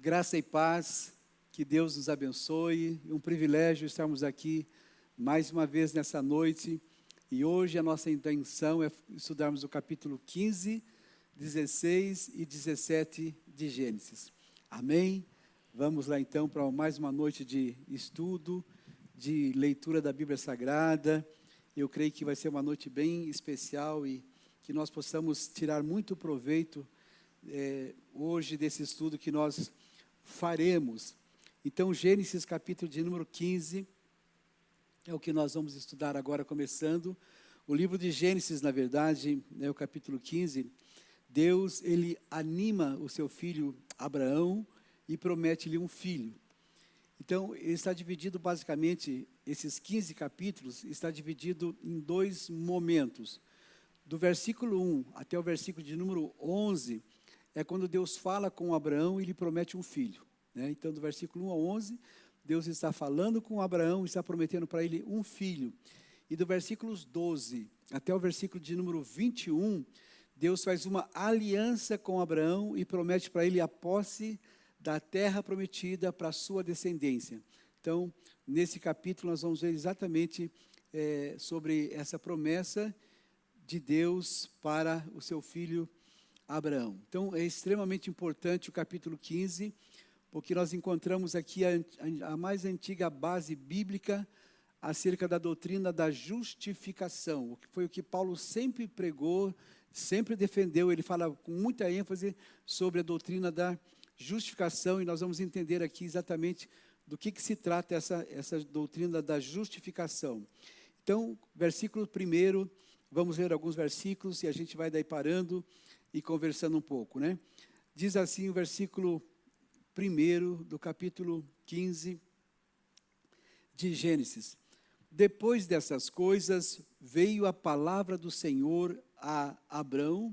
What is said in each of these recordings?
Graça e paz, que Deus nos abençoe. É um privilégio estarmos aqui mais uma vez nessa noite. E hoje a nossa intenção é estudarmos o capítulo 15, 16 e 17 de Gênesis. Amém? Vamos lá então para mais uma noite de estudo, de leitura da Bíblia Sagrada. Eu creio que vai ser uma noite bem especial e que nós possamos tirar muito proveito hoje desse estudo que nós faremos. Então, Gênesis capítulo de número 15, é o que nós vamos estudar agora, começando. O livro de Gênesis, na verdade, o capítulo 15, Deus, ele anima o seu filho Abraão e promete-lhe um filho. Então, ele está dividido basicamente, esses 15 capítulos, está dividido em dois momentos. Do versículo 1 até o versículo de número 11, é quando Deus fala com Abraão e lhe promete um filho. Então, do versículo 1 ao 11, Deus está falando com Abraão e está prometendo para ele um filho. E do versículos 12 até o versículo de número 21, Deus faz uma aliança com Abraão e promete para ele a posse da terra prometida para a sua descendência. Então, nesse capítulo nós vamos ver exatamente sobre essa promessa de Deus para o seu filho Abraão. Então, é extremamente importante o capítulo 15, porque nós encontramos aqui a mais antiga base bíblica acerca da doutrina da justificação, que foi o que Paulo sempre pregou, sempre defendeu. Ele fala com muita ênfase sobre a doutrina da justificação, e nós vamos entender aqui exatamente do que se trata essa doutrina da justificação. Então, versículo 1, vamos ler alguns versículos e a gente vai daí parando e conversando um pouco, Diz assim o versículo 1 do capítulo 15 de Gênesis. Depois dessas coisas, veio a palavra do Senhor a Abrão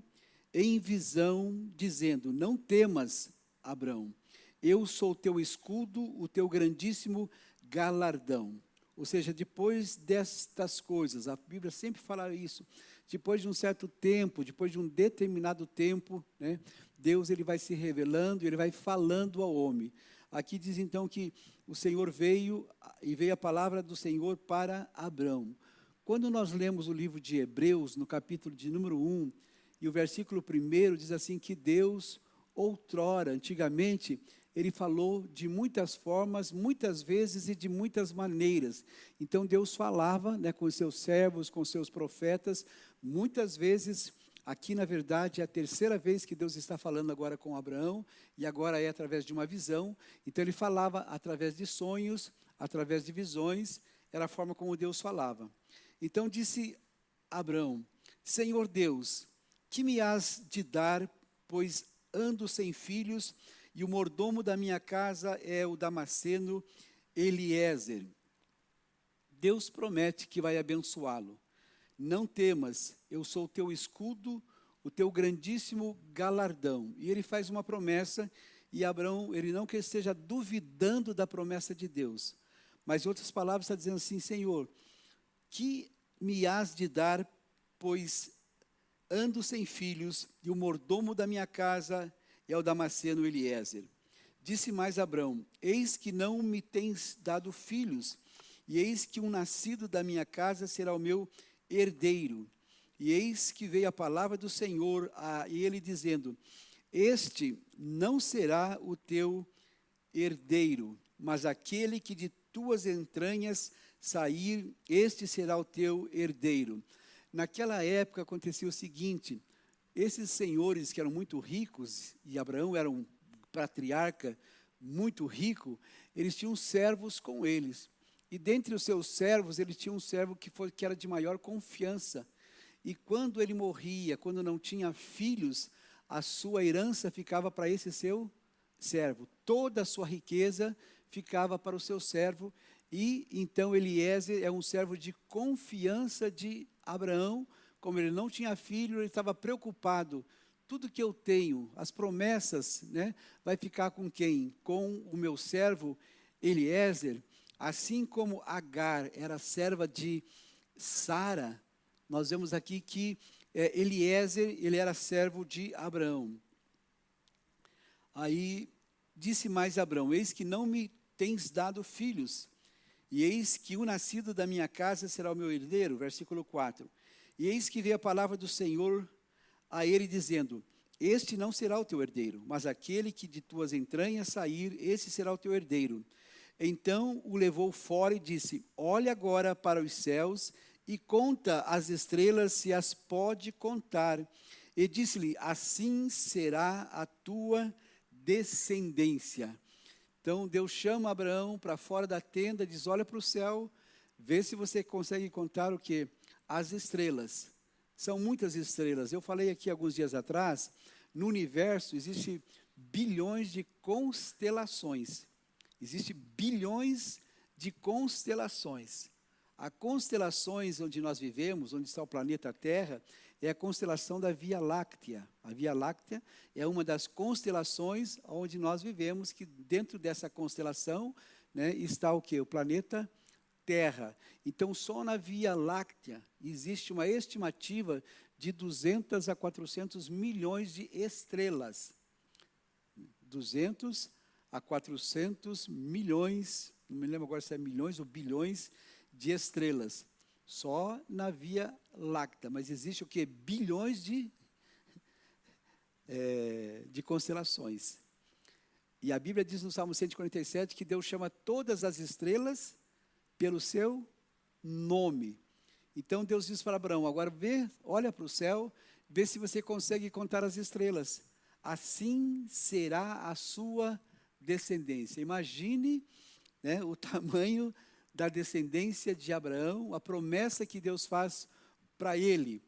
em visão, dizendo: não temas, Abrão, eu sou teu escudo, o teu grandíssimo galardão. Ou seja, depois destas coisas, a Bíblia sempre fala isso, depois de um certo tempo, depois de um determinado tempo, Deus ele vai se revelando, ele vai falando ao homem. Aqui diz então que o Senhor veio, e veio a palavra do Senhor para Abrão. Quando nós lemos o livro de Hebreus, no capítulo de número 1, e o versículo 1 diz assim que Deus, outrora, antigamente, ele falou de muitas formas, muitas vezes e de muitas maneiras. Então Deus falava com os seus servos, com os seus profetas, muitas vezes. Aqui, na verdade, é a terceira vez que Deus está falando agora com Abraão, e agora é através de uma visão. Então ele falava através de sonhos, através de visões, era a forma como Deus falava. Então disse Abraão: Senhor Deus, que me has de dar, pois ando sem filhos, e o mordomo da minha casa é o Damasceno Eliezer. Deus promete que vai abençoá-lo. Não temas, eu sou o teu escudo, o teu grandíssimo galardão. E ele faz uma promessa, e Abraão, ele não que esteja duvidando da promessa de Deus, mas em outras palavras está dizendo assim: Senhor, que me has de dar, pois ando sem filhos, e o mordomo da minha casa é o Damasceno Eliezer. Disse mais Abraão: eis que não me tens dado filhos, e eis que um nascido da minha casa será o meu herdeiro. E eis que veio a palavra do Senhor a ele dizendo: este não será o teu herdeiro, mas aquele que de tuas entranhas sair, este será o teu herdeiro. Naquela época acontecia o seguinte: esses senhores que eram muito ricos, e Abraão era um patriarca muito rico, eles tinham servos com eles. E dentre os seus servos, ele tinha um servo que era de maior confiança. E quando ele morria, quando não tinha filhos, a sua herança ficava para esse seu servo. Toda a sua riqueza ficava para o seu servo. E então Eliezer é um servo de confiança de Abraão. Como ele não tinha filho, ele estava preocupado. Tudo que eu tenho, as promessas, vai ficar com quem? Com o meu servo Eliezer. Assim como Agar era serva de Sara, nós vemos aqui que Eliezer, ele era servo de Abraão. Aí Disse mais Abrão: eis que não me tens dado filhos, e eis que o nascido da minha casa será o meu herdeiro. Versículo 4. E eis que veio a palavra do Senhor a ele, dizendo: este não será o teu herdeiro, mas aquele que de tuas entranhas sair, esse será o teu herdeiro. Então o levou fora e disse: olha agora para os céus e conta as estrelas, se as pode contar. E disse-lhe: assim será a tua descendência. Então Deus chama Abraão para fora da tenda, diz: olha para o céu, vê se você consegue contar o quê? As estrelas. São muitas estrelas. Eu falei aqui alguns dias atrás, no universo existem bilhões de constelações. Existem bilhões de constelações. As constelações onde nós vivemos, onde está o planeta Terra, é a constelação da Via Láctea. A Via Láctea é uma das constelações onde nós vivemos, que dentro dessa constelação, né, está o quê? O planeta Terra. Então, só na Via Láctea existe uma estimativa de 200 a 400 milhões de estrelas. 200 a 400 milhões, não me lembro agora se é milhões ou bilhões de estrelas. Só na Via Láctea. Mas existe o quê? Bilhões de constelações. E a Bíblia diz no Salmo 147 que Deus chama todas as estrelas pelo seu nome. Então Deus diz para Abraão: agora olha para o céu, vê se você consegue contar as estrelas. Assim será a sua descendência. Imagine, né, o tamanho da descendência de Abraão, a promessa que Deus faz para ele.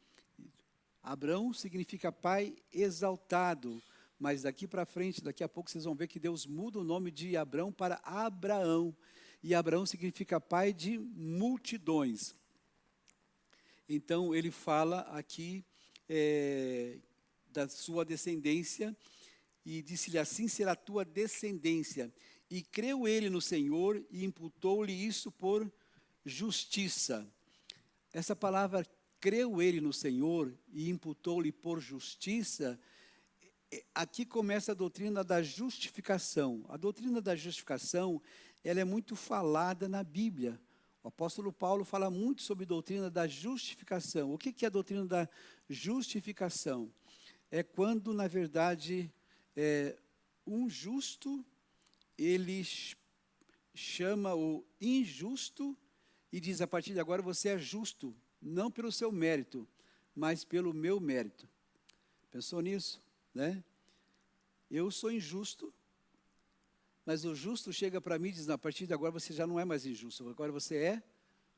Abraão significa pai exaltado, mas daqui para frente, daqui a pouco vocês vão ver que Deus muda o nome de Abraão para Abraão. E Abraão significa pai de multidões. Então, ele fala aqui da sua descendência, e disse-lhe: assim será a tua descendência. E creu ele no Senhor, e imputou-lhe isso por justiça. Essa palavra, creu ele no Senhor, e imputou-lhe por justiça, aqui começa a doutrina da justificação. A doutrina da justificação, ela é muito falada na Bíblia. O apóstolo Paulo fala muito sobre a doutrina da justificação. O que é a doutrina da justificação? É quando, na verdade, um justo, ele chama o injusto e diz: a partir de agora você é justo, não pelo seu mérito, mas pelo meu mérito. Pensou nisso? Né? Eu sou injusto, mas o justo chega para mim e diz: não, a partir de agora você já não é mais injusto, agora você é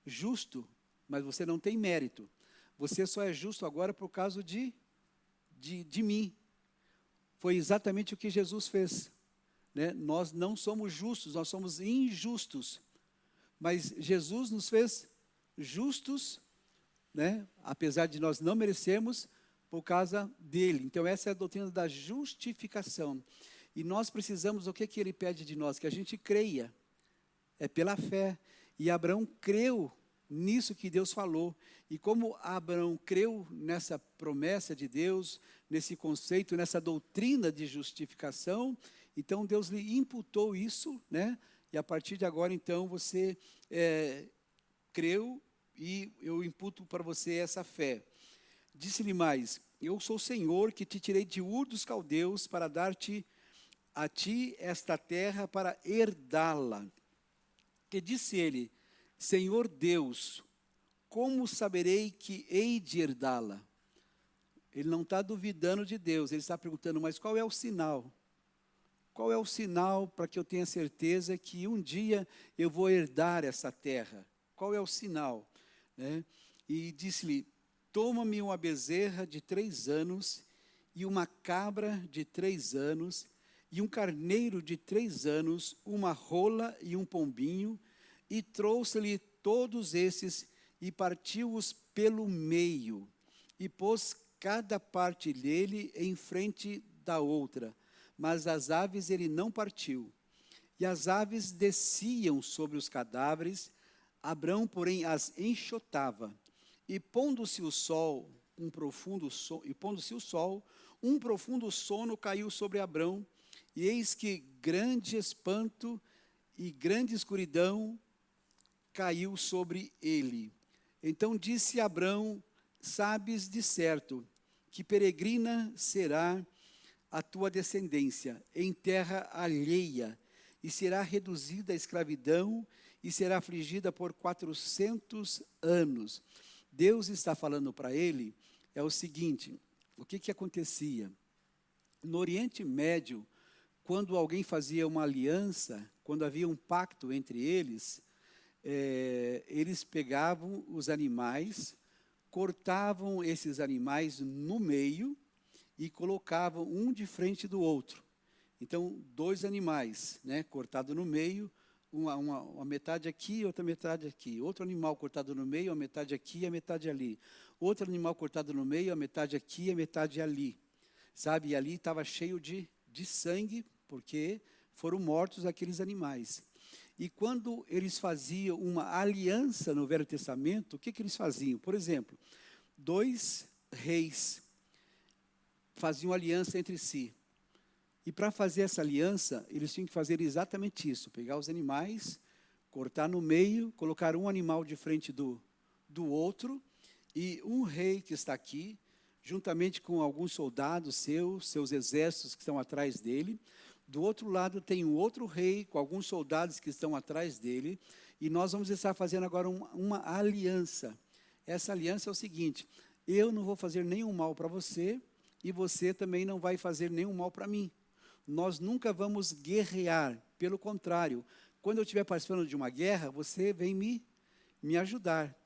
justo, mas você não tem mérito. Você só é justo agora por causa de mim. Foi exatamente o que Jesus fez. Né? Nós não somos justos, nós somos injustos. Mas Jesus nos fez justos, né? Apesar de nós não merecermos, por causa dele. Então essa é a doutrina da justificação. E nós precisamos, o que ele pede de nós? Que a gente creia. É pela fé. E Abraão creu nisso que Deus falou. E como Abraão creu nessa promessa de Deus, nesse conceito, nessa doutrina de justificação, então Deus lhe imputou isso, né? E a partir de agora, então, você creu e eu imputo para você essa fé. Disse-lhe mais: eu sou o Senhor que te tirei de Ur dos Caldeus para dar-te a ti esta terra para herdá-la. Que disse ele: Senhor Deus, como saberei que hei de herdá-la? Ele não está duvidando de Deus, ele está perguntando: mas qual é o sinal? Qual é o sinal para que eu tenha certeza que um dia eu vou herdar essa terra? Qual é o sinal? Né? E disse-lhe: toma-me uma bezerra de 3 anos, e uma cabra de 3 anos, e um carneiro de 3 anos, uma rola e um pombinho, e trouxe-lhe todos esses, e partiu-os pelo meio, e pôs cada parte dele em frente da outra, mas as aves ele não partiu. E as aves desciam sobre os cadáveres, Abrão, porém, as enxotava. E pondo-se o sol, um profundo sono caiu sobre Abrão, e eis que grande espanto e grande escuridão caiu sobre ele. Então disse Abrão: sabes de certo que peregrina será a tua descendência em terra alheia, e será reduzida à escravidão, e será afligida por 400 anos. Deus está falando para ele, é o seguinte, o que acontecia? No Oriente Médio, quando alguém fazia uma aliança, quando havia um pacto entre eles, eles pegavam os animais, cortavam esses animais no meio e colocavam um de frente do outro. Então, dois animais, né, cortados no meio, uma metade aqui, outra metade aqui. Outro animal cortado no meio, a metade aqui e a metade ali. Outro animal cortado no meio, a metade aqui e a metade ali. Sabe, e ali estava cheio de sangue, porque foram mortos aqueles animais. E quando eles faziam uma aliança no Velho Testamento, o que eles faziam? Por exemplo, dois reis faziam aliança entre si. E para fazer essa aliança, eles tinham que fazer exatamente isso: pegar os animais, cortar no meio, colocar um animal de frente do outro, e um rei que está aqui, juntamente com alguns soldados seus exércitos que estão atrás dele. Do outro lado tem um outro rei com alguns soldados que estão atrás dele, e nós vamos estar fazendo agora uma aliança. Essa aliança é o seguinte: eu não vou fazer nenhum mal para você, e você também não vai fazer nenhum mal para mim. Nós nunca vamos guerrear, pelo contrário, quando eu estiver participando de uma guerra, você vem me ajudar.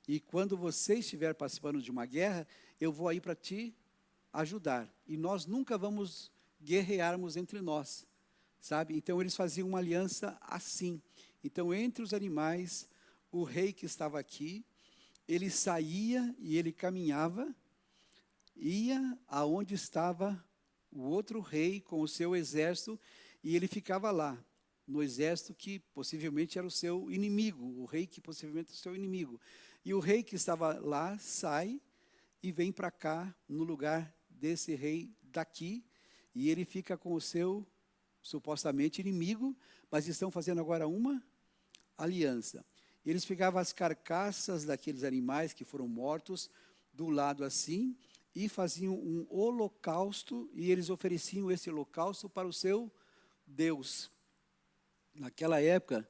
E quando você estiver participando de uma guerra, eu vou aí para te ajudar. E nós nunca vamos guerrearmos entre nós, sabe? Então eles faziam uma aliança assim. Então entre os animais, o rei que estava aqui, ele saía e ele caminhava, ia aonde estava o outro rei com o seu exército, e ele ficava lá, no exército que possivelmente era o seu inimigo, o rei que possivelmente era o seu inimigo. E o rei que estava lá sai e vem para cá, no lugar desse rei daqui, e ele fica com o seu, supostamente, inimigo, mas estão fazendo agora uma aliança. Eles pegavam as carcaças daqueles animais que foram mortos, do lado assim, e faziam um holocausto, e eles ofereciam esse holocausto para o seu Deus. Naquela época,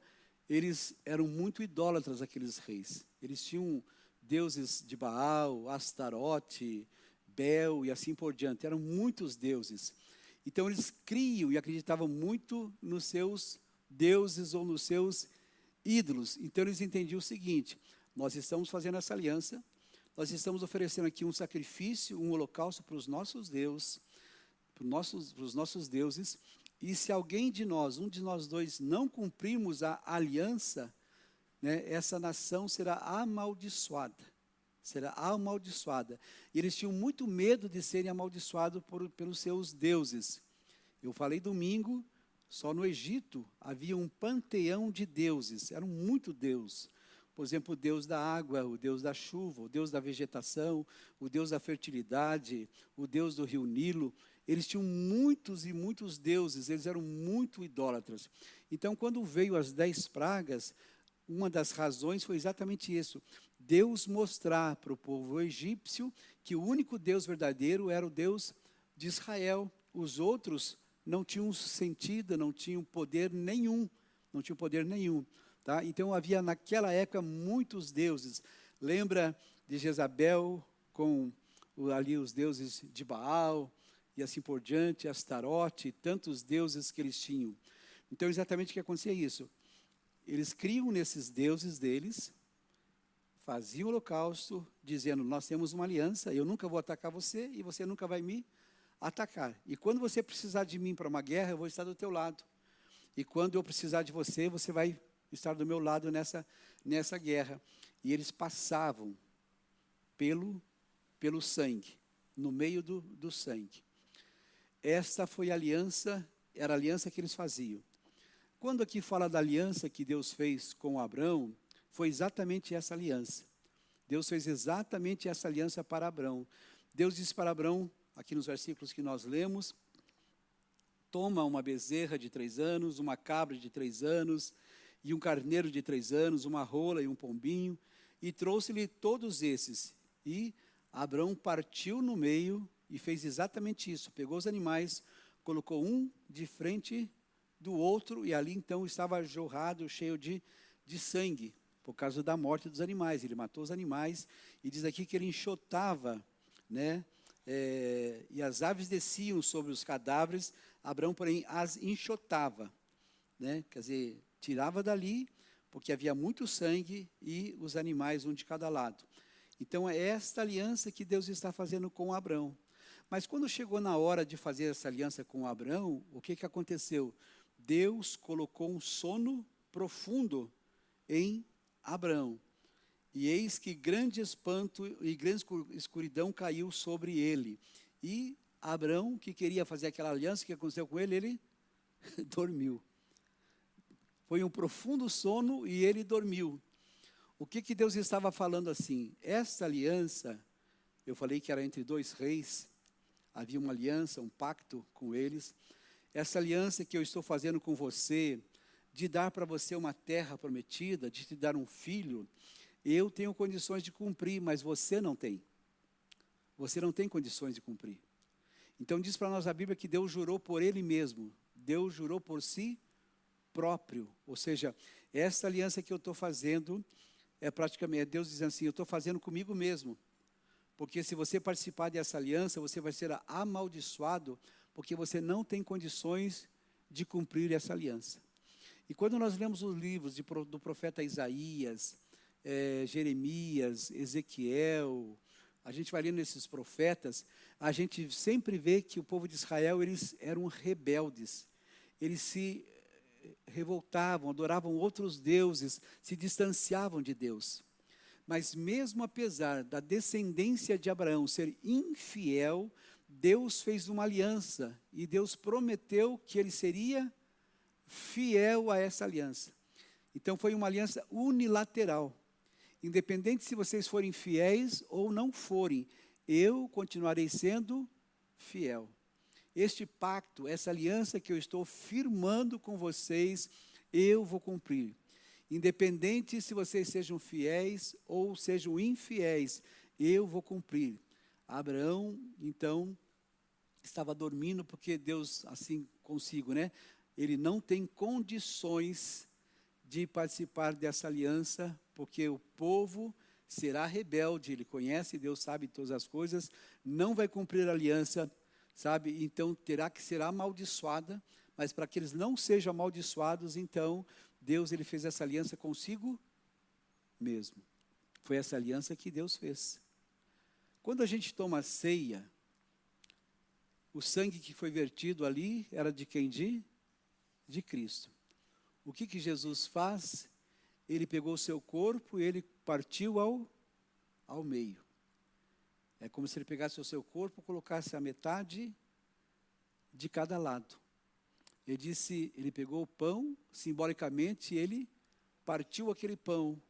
eles eram muito idólatras, aqueles reis. Eles tinham deuses de Baal, Astarote, Bel e assim por diante. Eram muitos deuses. Então eles criam e acreditavam muito nos seus deuses ou nos seus ídolos. Então eles entendiam o seguinte: nós estamos fazendo essa aliança, nós estamos oferecendo aqui um sacrifício, um holocausto para os nossos deuses, para os nossos deuses, e se alguém de nós, um de nós dois, não cumprirmos a aliança, né, essa nação será amaldiçoada. Será amaldiçoada. E eles tinham muito medo de serem amaldiçoados pelos seus deuses. Eu falei domingo, só no Egito havia um panteão de deuses, eram muito deuses. Por exemplo, o deus da água, o deus da chuva, o deus da vegetação, o deus da fertilidade, o deus do rio Nilo. Eles tinham muitos e muitos deuses, eles eram muito idólatras. Então, quando veio as 10 pragas, uma das razões foi exatamente isso: Deus mostrar para o povo egípcio que o único Deus verdadeiro era o Deus de Israel. Os outros não tinham sentido, não tinham poder nenhum, não tinham poder nenhum. Tá? Então havia naquela época muitos deuses. Lembra de Jezabel com ali os deuses de Baal e assim por diante, Astarote, tantos deuses que eles tinham. Então exatamente o que acontecia isso? Eles criam nesses deuses deles, faziam o holocausto, dizendo: nós temos uma aliança, eu nunca vou atacar você e você nunca vai me atacar. E quando você precisar de mim para uma guerra, eu vou estar do teu lado. E quando eu precisar de você, você vai estar do meu lado nessa guerra. E eles passavam pelo sangue, no meio do sangue. Esta foi a aliança, era a aliança que eles faziam. Quando aqui fala da aliança que Deus fez com Abrão, foi exatamente essa aliança. Deus fez exatamente essa aliança para Abrão. Deus disse para Abrão, aqui nos versículos que nós lemos: toma uma bezerra de 3 anos, uma cabra de 3 anos, e um carneiro de 3 anos, uma rola e um pombinho, e trouxe-lhe todos esses. E Abrão partiu no meio e fez exatamente isso. Pegou os animais, colocou um de frente do outro, e ali então estava jorrado, cheio de sangue, por causa da morte dos animais. Ele matou os animais, e diz aqui que ele enxotava, né? E as aves desciam sobre os cadáveres, Abrão, porém, as enxotava, né? Quer dizer, tirava dali, porque havia muito sangue, e os animais, um de cada lado. Então, é esta aliança que Deus está fazendo com Abrão. Mas quando chegou na hora de fazer essa aliança com Abrão, o que aconteceu? Deus colocou um sono profundo em Abrão. E eis que grande espanto e grande escuridão caiu sobre ele. E Abrão, que queria fazer aquela aliança, o que aconteceu com ele? Ele dormiu. Foi um profundo sono e ele dormiu. O que Deus estava falando assim? Esta aliança, eu falei que era entre 2 reis, havia uma aliança, um pacto com eles. Essa aliança que eu estou fazendo com você, de dar para você uma terra prometida, de te dar um filho, eu tenho condições de cumprir, mas você não tem. Você não tem condições de cumprir. Então diz para nós a Bíblia que Deus jurou por Ele mesmo. Deus jurou por si próprio. Ou seja, essa aliança que eu estou fazendo, é praticamente Deus dizendo assim, eu estou fazendo comigo mesmo. Porque se você participar dessa aliança, você vai ser amaldiçoado, porque você não tem condições de cumprir essa aliança. E quando nós lemos os livros do profeta Isaías, Jeremias, Ezequiel, a gente vai lendo esses profetas, a gente sempre vê que o povo de Israel, eles eram rebeldes, eles se revoltavam, adoravam outros deuses, se distanciavam de Deus. Mas mesmo apesar da descendência de Abraão ser infiel, Deus fez uma aliança, e Deus prometeu que ele seria fiel a essa aliança. Então foi uma aliança unilateral. Independente se vocês forem fiéis ou não forem, eu continuarei sendo fiel. Este pacto, essa aliança que eu estou firmando com vocês, eu vou cumprir. Independente se vocês sejam fiéis ou sejam infiéis, eu vou cumprir. Abraão, então, estava dormindo, porque Deus, assim consigo, né? Ele não tem condições de participar dessa aliança, porque o povo será rebelde, ele conhece, Deus sabe todas as coisas, não vai cumprir a aliança, sabe? Então terá que ser amaldiçoada, mas para que eles não sejam amaldiçoados, então Deus, ele fez essa aliança consigo mesmo. Foi essa aliança que Deus fez. Quando a gente toma a ceia, o sangue que foi vertido ali era de quem? De Cristo. O que Jesus faz? Ele pegou o seu corpo e ele partiu ao meio. É como se ele pegasse o seu corpo e colocasse a metade de cada lado. Ele pegou o pão, simbolicamente, e ele partiu aquele pão.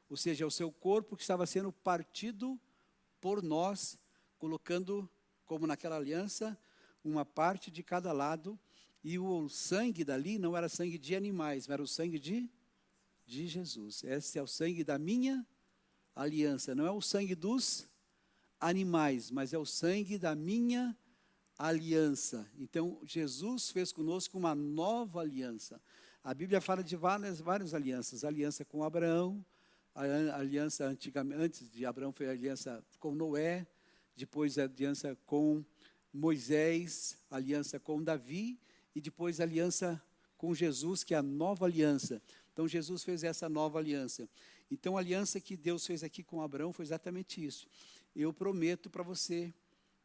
Ou seja, o seu corpo que estava sendo partido por nós, colocando, como naquela aliança, uma parte de cada lado. E o sangue dali não era sangue de animais, mas era o sangue de Jesus. Esse é o sangue da minha aliança. Não é o sangue dos animais, mas é o sangue da minha aliança. Então, Jesus fez conosco uma nova aliança. A Bíblia fala de várias alianças. A aliança com Abraão, a aliança antes de Abraão foi a aliança com Noé, depois a aliança com Moisés, a aliança com Davi, e depois a aliança com Jesus, que é a nova aliança. Então, Jesus fez essa nova aliança. Então, a aliança que Deus fez aqui com Abraão foi exatamente isso. Eu prometo para você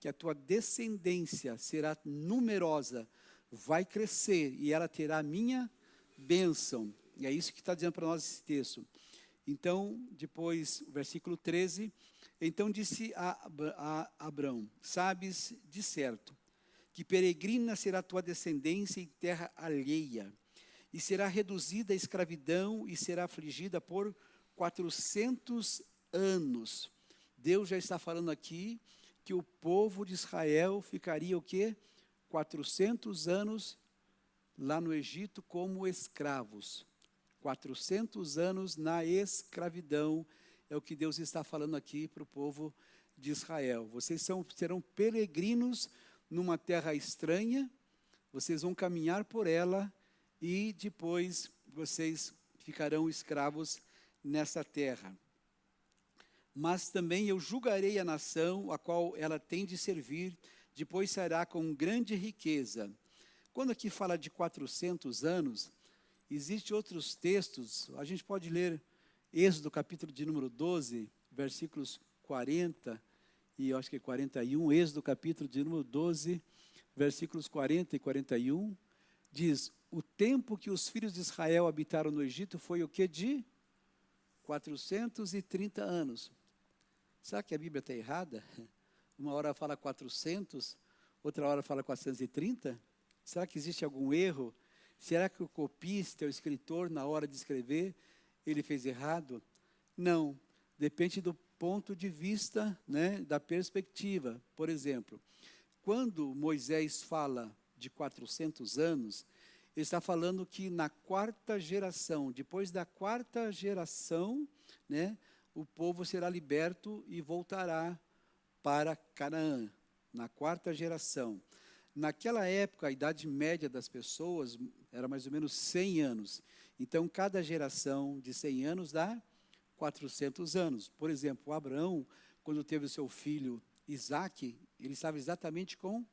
que a tua descendência será numerosa, vai crescer, e ela terá a minha bênção. E é isso que está dizendo para nós esse texto. Então, depois, o versículo 13, então disse a Abrão, sabes de certo que peregrina será a tua descendência em terra alheia, e será reduzida à escravidão, e será afligida por 400 anos. Deus já está falando aqui que o povo de Israel ficaria o quê? 400 anos lá no Egito como escravos. 400 anos na escravidão, é o que Deus está falando aqui para o povo de Israel. Vocês serão peregrinos numa terra estranha, vocês vão caminhar por ela e depois vocês ficarão escravos nessa terra. Mas também eu julgarei a nação a qual ela tem de servir, depois sairá com grande riqueza. Quando aqui fala de 400 anos, existem outros textos, a gente pode ler Êxodo capítulo de número 12, versículos 40 e eu acho que é 41, Êxodo capítulo de número 12, versículos 40 e 41, diz, o tempo que os filhos de Israel habitaram no Egito foi o que de 430 anos. Será que a Bíblia está errada? Uma hora fala 400, outra hora fala 430? Será que existe algum erro? Será que o copista, o escritor, na hora de escrever, ele fez errado? Não, depende do ponto de vista, né, da perspectiva. Por exemplo, quando Moisés fala de 400 anos, ele está falando que na quarta geração, depois da quarta geração, né, o povo será liberto e voltará para Canaã, na quarta geração. Naquela época, a idade média das pessoas era mais ou menos 100 anos. Então, cada geração de 100 anos dá 400 anos. Por exemplo, Abraão, quando teve o seu filho Isaque, ele estava exatamente com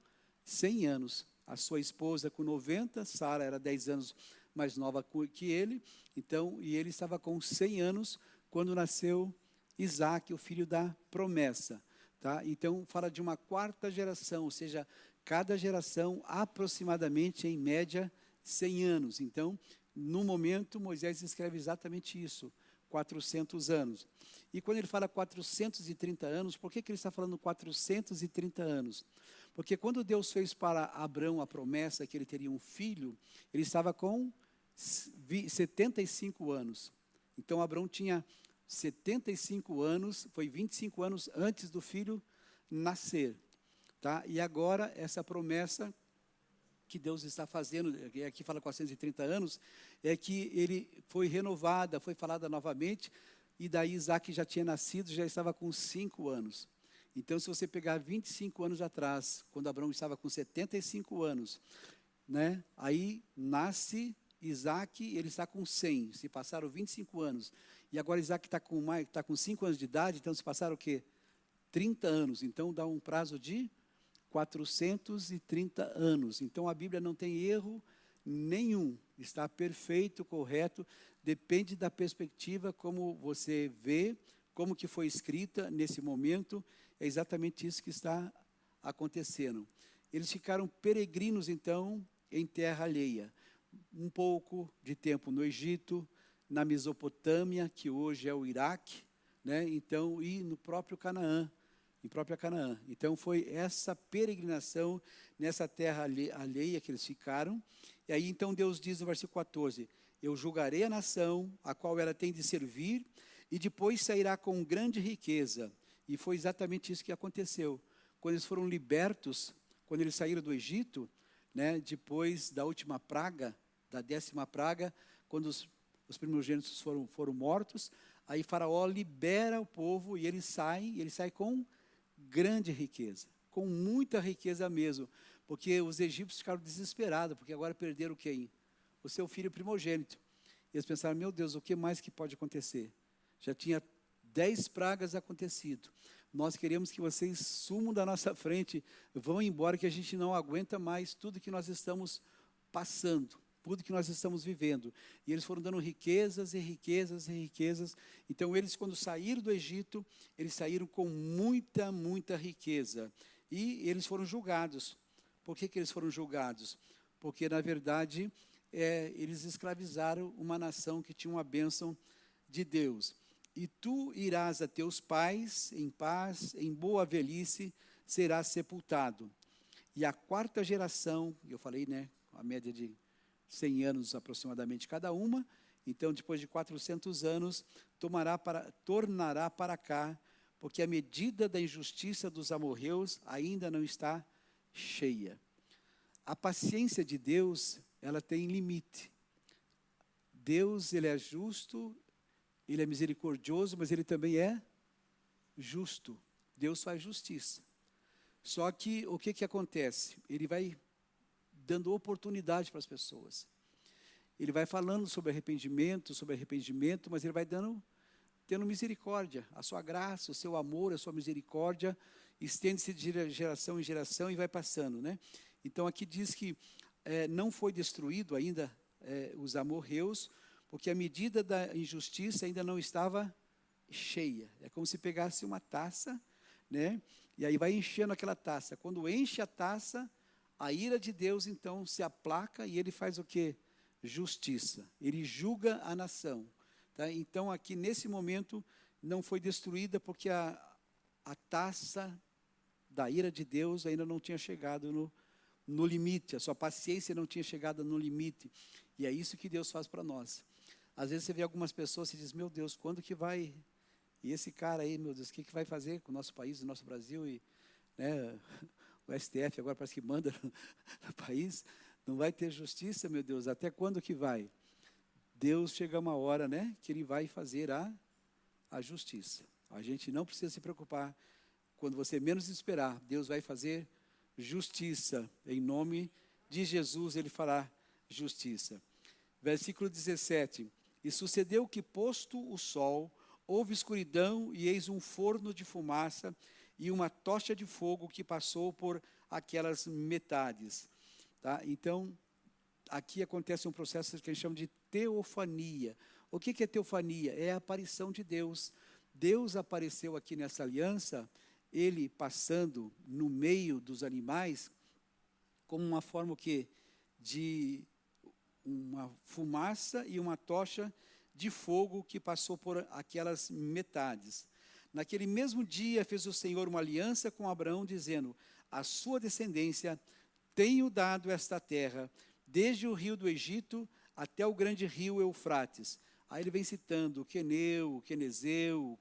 100 anos. A sua esposa com 90, Sara era 10 anos mais nova que ele, então, e ele estava com 100 anos quando nasceu Isaque, o filho da promessa. Tá? Então, fala de uma quarta geração, ou seja, cada geração aproximadamente, em média, 100 anos. Então, no momento, Moisés escreve exatamente isso, 400 anos. E quando ele fala 430 anos, por que ele está falando 430 anos? Porque quando Deus fez para Abraão a promessa que ele teria um filho, ele estava com 75 anos. Então, Abraão tinha 75 anos, foi 25 anos antes do filho nascer. Tá? E agora, essa promessa que Deus está fazendo, aqui fala 430 anos, é que ele foi renovada, foi falada novamente, e daí Isaac já tinha nascido, já estava com 5 anos. Então, se você pegar 25 anos atrás, quando Abraão estava com 75 anos, né, aí nasce Isaac, ele está com 100, se passaram 25 anos. E agora Isaac está com 5 anos de idade, então se passaram o quê? 30 anos. Então, dá um prazo de 430 anos. Então, a Bíblia não tem erro nenhum. Está perfeito, correto. Depende da perspectiva, como você vê, como que foi escrita nesse momento. É exatamente isso que está acontecendo. Eles ficaram peregrinos, então, em terra alheia. Um pouco de tempo no Egito, na Mesopotâmia, que hoje é o Iraque, né? Então, e no próprio Canaã, em própria Canaã. Então, foi essa peregrinação nessa terra alheia que eles ficaram. E aí, então, Deus diz no versículo 14, eu julgarei a nação, a qual ela tem de servir, e depois sairá com grande riqueza. E foi exatamente isso que aconteceu. Quando eles foram libertos, quando eles saíram do Egito, né, depois da última praga, da 10ª praga, quando os primogênitos foram mortos, aí Faraó libera o povo e ele sai com grande riqueza, com muita riqueza mesmo, porque os egípcios ficaram desesperados, porque agora perderam quem? O seu filho primogênito. E eles pensaram, meu Deus, o que mais que pode acontecer? Já tinha 10 pragas acontecido. Nós queremos que vocês sumam da nossa frente, vão embora, que a gente não aguenta mais tudo que nós estamos passando, tudo que nós estamos vivendo. E eles foram dando riquezas e riquezas e riquezas. Então, eles, quando saíram do Egito, eles saíram com muita, muita riqueza. E eles foram julgados. Por que eles foram julgados? Porque, na verdade, eles escravizaram uma nação que tinha uma bênção de Deus. E tu irás a teus pais em paz, em boa velhice, serás sepultado. E a quarta geração, eu falei, né, a média de 100 anos aproximadamente cada uma, então depois de 400 anos, tornará para cá, porque a medida da injustiça dos amorreus ainda não está cheia. A paciência de Deus ela tem limite. Deus, ele é justo, ele é misericordioso, mas ele também é justo. Deus faz justiça. Só que o que acontece? Ele vai dando oportunidade para as pessoas. Ele vai falando sobre arrependimento, mas ele vai tendo misericórdia. A sua graça, o seu amor, a sua misericórdia estende-se de geração em geração e vai passando, né? Então aqui diz que não foi destruído ainda os amorreus, porque a medida da injustiça ainda não estava cheia. É como se pegasse uma taça, né? E aí vai enchendo aquela taça. Quando enche a taça, a ira de Deus então se aplaca e ele faz o quê? Justiça. Ele julga a nação. Tá? Então aqui nesse momento não foi destruída porque a taça da ira de Deus ainda não tinha chegado no limite. A sua paciência não tinha chegado no limite. E é isso que Deus faz para nós. Às vezes você vê algumas pessoas e diz, meu Deus, quando que vai... E esse cara aí, meu Deus, o que vai fazer com o nosso país, o nosso Brasil? E, né, o STF agora parece que manda no país. Não vai ter justiça, meu Deus. Até quando que vai? Deus chega uma hora, né, que ele vai fazer a justiça. A gente não precisa se preocupar. Quando você menos esperar, Deus vai fazer justiça. Em nome de Jesus, ele fará justiça. Versículo 17. E sucedeu que, posto o sol, houve escuridão, e eis um forno de fumaça e uma tocha de fogo que passou por aquelas metades. Tá? Então, aqui acontece um processo que a gente chama de teofania. O que é teofania? É a aparição de Deus. Deus apareceu aqui nessa aliança, ele passando no meio dos animais, como uma forma o quê? De uma fumaça e uma tocha de fogo que passou por aquelas metades. Naquele mesmo dia fez o Senhor uma aliança com Abraão, dizendo, a sua descendência tenho dado esta terra, desde o rio do Egito até o grande rio Eufrates. Aí ele vem citando o Queneu, o Quenezeu, o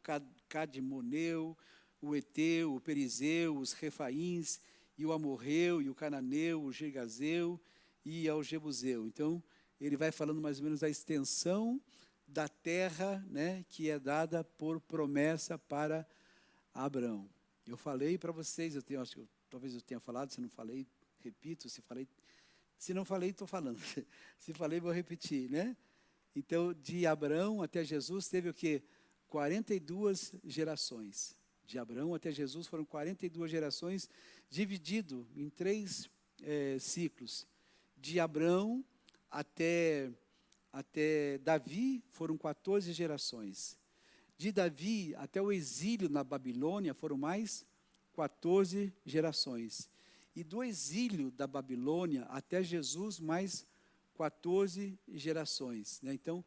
Cadmoneu, o Eteu, o Perizeu, os Refaíns, e o Amorreu, e o Cananeu, o Girgazeu e o Jebuseu. Então, ele vai falando mais ou menos da extensão da terra, né, que é dada por promessa para Abraão. Eu falei para vocês, acho que talvez eu tenha falado, se não falei, repito, se não falei, estou falando. Se falei, vou repetir, né? Então, de Abraão até Jesus teve o quê? 42 gerações. De Abraão até Jesus foram 42 gerações, dividido em 3 ciclos. De Abraão até Davi foram 14 gerações. De Davi até o exílio na Babilônia foram mais 14 gerações. E do exílio da Babilônia até Jesus, mais 14 gerações. Né? Então,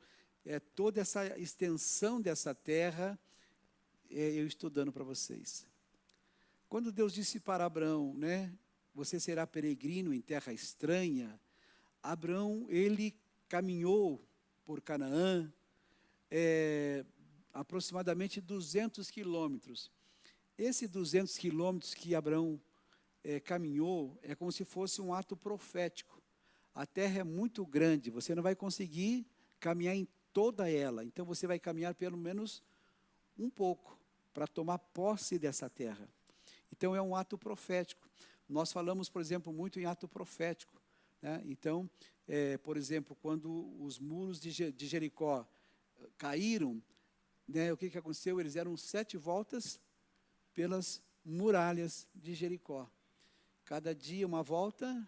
toda essa extensão dessa terra, eu estou dando para vocês. Quando Deus disse para Abraão, né, você será peregrino em terra estranha, Abraão, ele caminhou por Canaã aproximadamente 200 quilômetros. Esse 200 quilômetros que Abraão caminhou é como se fosse um ato profético. A terra é muito grande, você não vai conseguir caminhar em toda ela. Então você vai caminhar pelo menos um pouco para tomar posse dessa terra. Então é um ato profético. Nós falamos, por exemplo, muito em ato profético. Né? Então, por exemplo, quando os muros de Jericó caíram, né, o que aconteceu? Eles deram 7 voltas pelas muralhas de Jericó. Cada dia uma volta,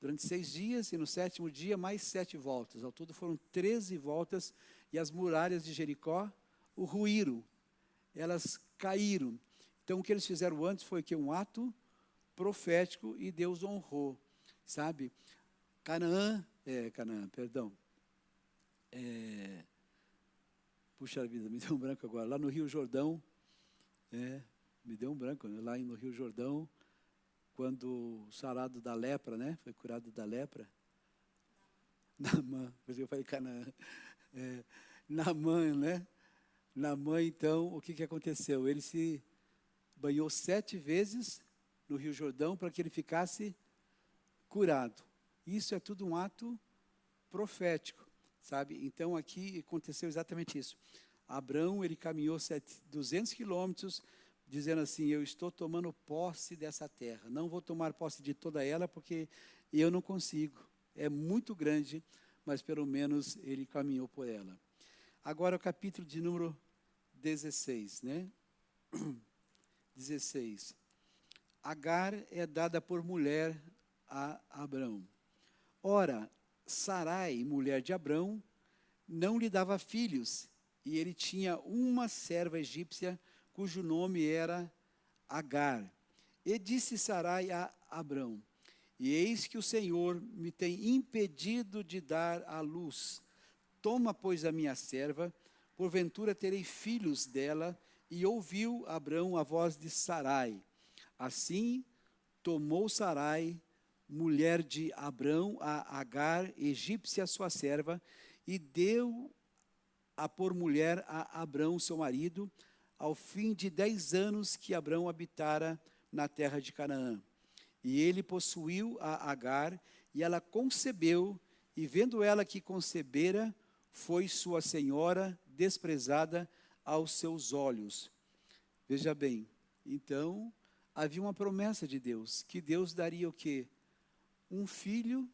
durante 6 dias, e no 7º dia mais 7 voltas. Ao todo foram 13 voltas, e as muralhas de Jericó ruíram. Elas caíram. Então, o que eles fizeram antes foi que um ato profético, e Deus honrou, sabe? Canaã, perdão. Puxa vida, me deu um branco agora. Lá no Rio Jordão, me deu um branco, né? Lá no Rio Jordão, quando o sarado da lepra, né? Foi curado da lepra. Naamã, por isso eu falei Canaã. Naamã, né? Naamã, então, o que aconteceu? Ele se banhou 7 vezes no Rio Jordão para que ele ficasse curado. Isso é tudo um ato profético, sabe? Então aqui aconteceu exatamente isso. Abrão, ele caminhou 200 quilômetros, dizendo assim: eu estou tomando posse dessa terra. Não vou tomar posse de toda ela, porque eu não consigo. É muito grande, mas pelo menos ele caminhou por ela. Agora o capítulo de número 16, né? 16. Agar é dada por mulher a Abrão. Ora, Sarai, mulher de Abrão, não lhe dava filhos, e ele tinha uma serva egípcia, cujo nome era Agar. E disse Sarai a Abrão: e eis que o Senhor me tem impedido de dar à luz. Toma, pois, a minha serva, porventura terei filhos dela. E ouviu Abrão a voz de Sarai. Assim, tomou Sarai, mulher de Abrão, a Agar, egípcia, sua serva, e deu a por mulher a Abrão, seu marido, ao fim de 10 anos que Abrão habitara na terra de Canaã. E ele possuiu a Agar, e ela concebeu, e vendo ela que concebera, foi sua senhora desprezada aos seus olhos. Veja bem, então havia uma promessa de Deus, que Deus daria o quê? Um filho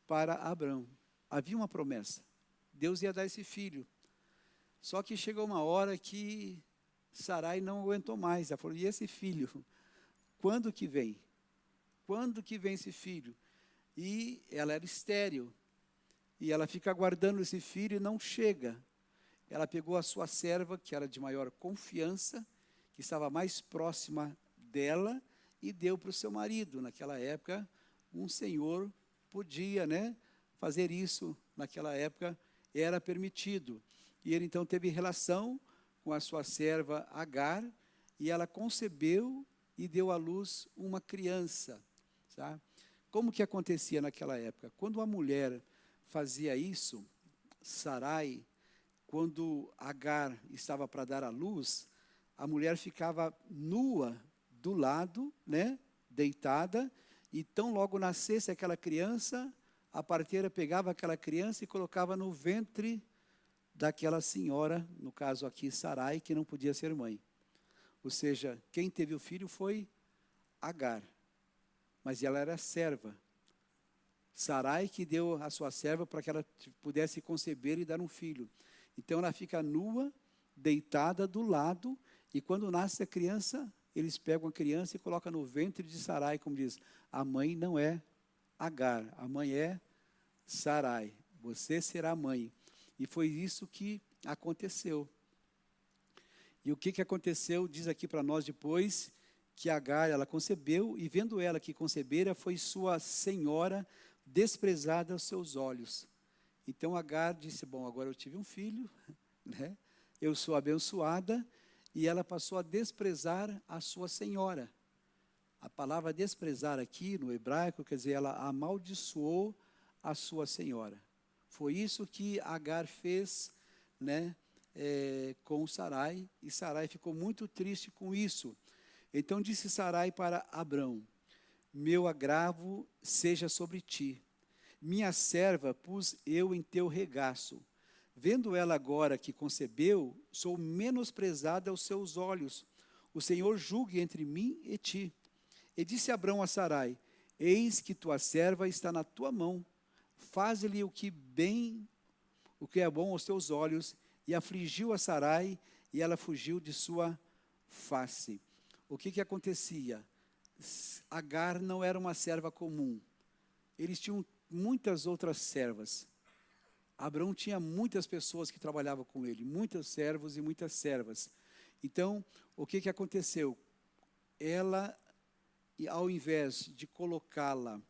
para Abrão. Havia uma promessa. Deus ia dar esse filho. Só que chegou uma hora que Sarai não aguentou mais. Ela falou: e esse filho? Quando que vem? Quando que vem esse filho? E ela era estéril. E ela fica aguardando esse filho e não chega. Ela pegou a sua serva, que era de maior confiança, que estava mais próxima dela, e deu para o seu marido. Naquela época, um senhor podia, né, fazer isso. Naquela época, era permitido. E ele então teve relação com a sua serva Agar, e ela concebeu e deu à luz uma criança. Tá? Como que acontecia naquela época? Quando uma mulher fazia isso, Sarai, quando Agar estava para dar à luz, a mulher ficava nua do lado, né, deitada, e tão logo nascesse aquela criança, a parteira pegava aquela criança e colocava no ventre daquela senhora, no caso aqui Sarai, que não podia ser mãe. Ou seja, quem teve o filho foi Agar, mas ela era serva. Sarai que deu a sua serva para que ela pudesse conceber e dar um filho. Então ela fica nua, deitada do lado, e quando nasce a criança, eles pegam a criança e colocam no ventre de Sarai, como diz, a mãe não é Agar, a mãe é Sarai, você será mãe. E foi isso que aconteceu. E o que aconteceu, diz aqui para nós depois, que Agar, ela concebeu, e vendo ela que concebera, foi sua senhora desprezada aos seus olhos. Então Agar disse: bom, agora eu tive um filho, né? Eu sou abençoada, e ela passou a desprezar a sua senhora. A palavra desprezar aqui no hebraico quer dizer, ela amaldiçoou a sua senhora. Foi isso que Agar fez, né, com Sarai, e Sarai ficou muito triste com isso. Então disse Sarai para Abrão: meu agravo seja sobre ti. Minha serva pus eu em teu regaço. Vendo ela agora que concebeu, sou menosprezada aos seus olhos. O Senhor julgue entre mim e ti. E disse Abrão a Sarai: eis que tua serva está na tua mão. Faze-lhe o que é bom aos teus olhos. E afligiu a Sarai, e ela fugiu de sua face. O que acontecia? Agar não era uma serva comum. Eles tinham muitas outras servas. Abrão tinha muitas pessoas que trabalhavam com ele, muitos servos e muitas servas. Então, o que aconteceu? Ela, ao invés de colocá-la,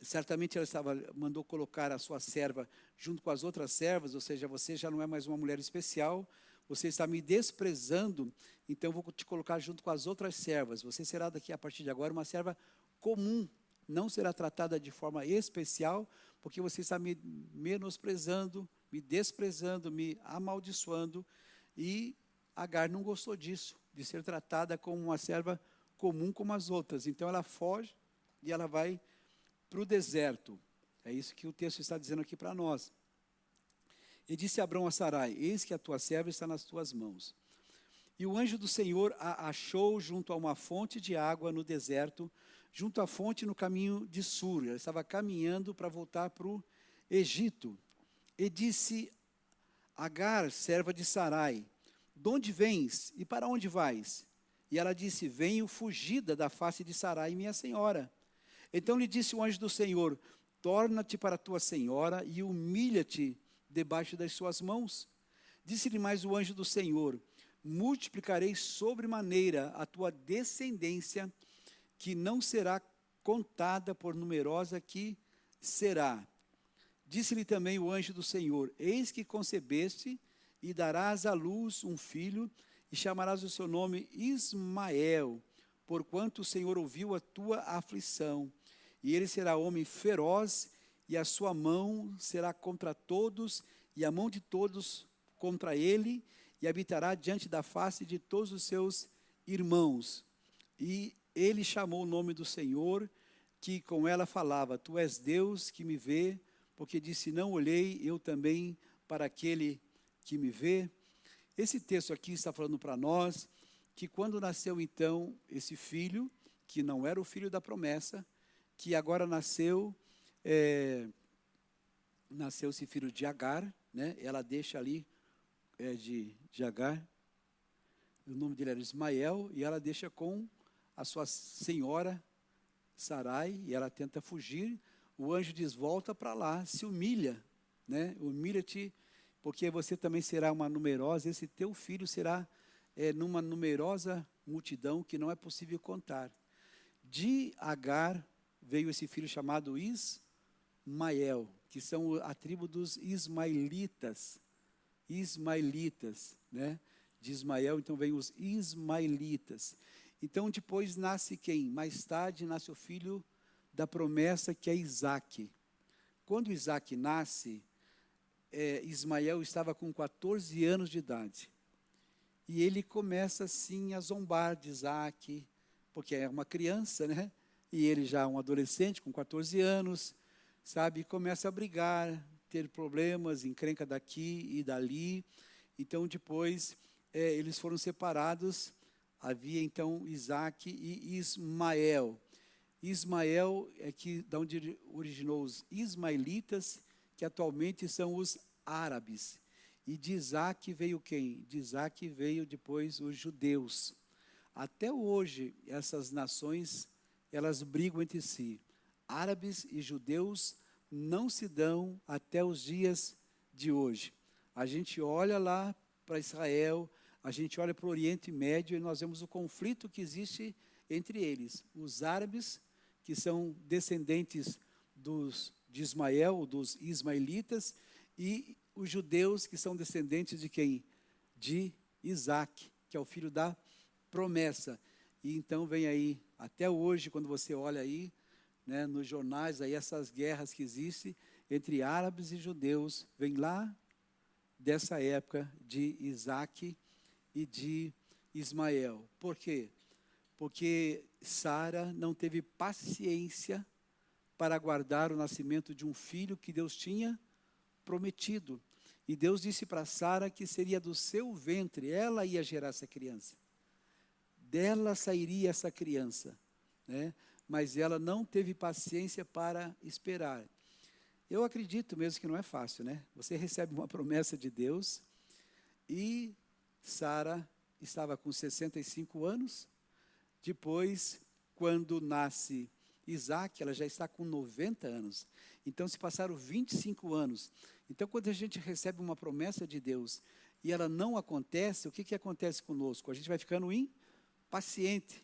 certamente ela mandou colocar a sua serva junto com as outras servas, ou seja, você já não é mais uma mulher especial, você está me desprezando, então eu vou te colocar junto com as outras servas. Você será daqui a partir de agora uma serva comum, não será tratada de forma especial, porque você está me menosprezando, me desprezando, me amaldiçoando. E Agar não gostou disso, de ser tratada como uma serva comum como as outras. Então ela foge e ela vai para o deserto. É isso que o texto está dizendo aqui para nós. E disse Abrão a Sarai: eis que a tua serva está nas tuas mãos. E o anjo do Senhor a achou junto a uma fonte de água no deserto, junto à fonte no caminho de Sur. Ela estava caminhando para voltar para o Egito. E disse Agar, serva de Sarai: de onde vens e para onde vais? E ela disse: venho fugida da face de Sarai, minha senhora. Então lhe disse o anjo do Senhor: torna-te para a tua senhora e humilha-te debaixo das suas mãos. Disse-lhe mais o anjo do Senhor: multiplicarei sobremaneira a tua descendência, que não será contada por numerosa que será. Disse-lhe também o anjo do Senhor: eis que concebeste e darás à luz um filho, e chamarás o seu nome Ismael, porquanto o Senhor ouviu a tua aflição. E ele será homem feroz, e a sua mão será contra todos, e a mão de todos contra ele, e habitará diante da face de todos os seus irmãos. E ele chamou o nome do Senhor, que com ela falava: tu és Deus que me vê, porque disse: não olhei eu também para aquele que me vê. Esse texto aqui está falando para nós que quando nasceu então esse filho, que não era o filho da promessa, que agora nasceu esse filho de Agar, né? Ela deixa ali de Agar, o nome dele era Ismael, e ela deixa com a sua senhora Sarai, e ela tenta fugir. O anjo diz: volta para lá, se humilha, né? Humilha-te, porque você também será uma numerosa, esse teu filho será numa numerosa multidão que não é possível contar. De Agar veio esse filho chamado Ismael, que são a tribo dos ismaelitas. Ismaelitas, né? De Ismael, então vem os ismaelitas. Então depois nasce quem? Mais tarde nasce o filho da promessa, que é Isaque. Quando Isaque nasce, Ismael estava com 14 anos de idade. E ele começa assim a zombar de Isaque, porque é uma criança, né? E ele já é um adolescente com 14 anos, sabe? E começa a brigar, ter problemas, encrenca daqui e dali. Então depois eles foram separados. Havia então Isaque e Ismael. Ismael é da onde originou os ismaelitas, que atualmente são os árabes. E de Isaque veio quem? De Isaque veio depois os judeus. Até hoje, essas nações, elas brigam entre si. Árabes e judeus não se dão até os dias de hoje. A gente olha lá para Israel, a gente olha para o Oriente Médio e nós vemos o conflito que existe entre eles. Os árabes, que são descendentes de Ismael, dos ismaelitas, e os judeus, que são descendentes de quem? De Isaque, que é o filho da promessa. E então vem aí, até hoje, quando você olha aí, né, nos jornais, aí essas guerras que existem entre árabes e judeus, vem lá dessa época de Isaque e de Ismael. Por quê? Porque Sara não teve paciência para aguardar o nascimento de um filho que Deus tinha prometido. E Deus disse para Sara que seria do seu ventre, ela ia gerar essa criança. Dela sairia essa criança, né? Mas ela não teve paciência para esperar. Eu acredito mesmo que não é fácil, né? Você recebe uma promessa de Deus e Sara estava com 65 anos. Depois, quando nasce Isaque, ela já está com 90 anos. Então, se passaram 25 anos. Então, quando a gente recebe uma promessa de Deus e ela não acontece, o que acontece conosco? A gente vai ficando impaciente.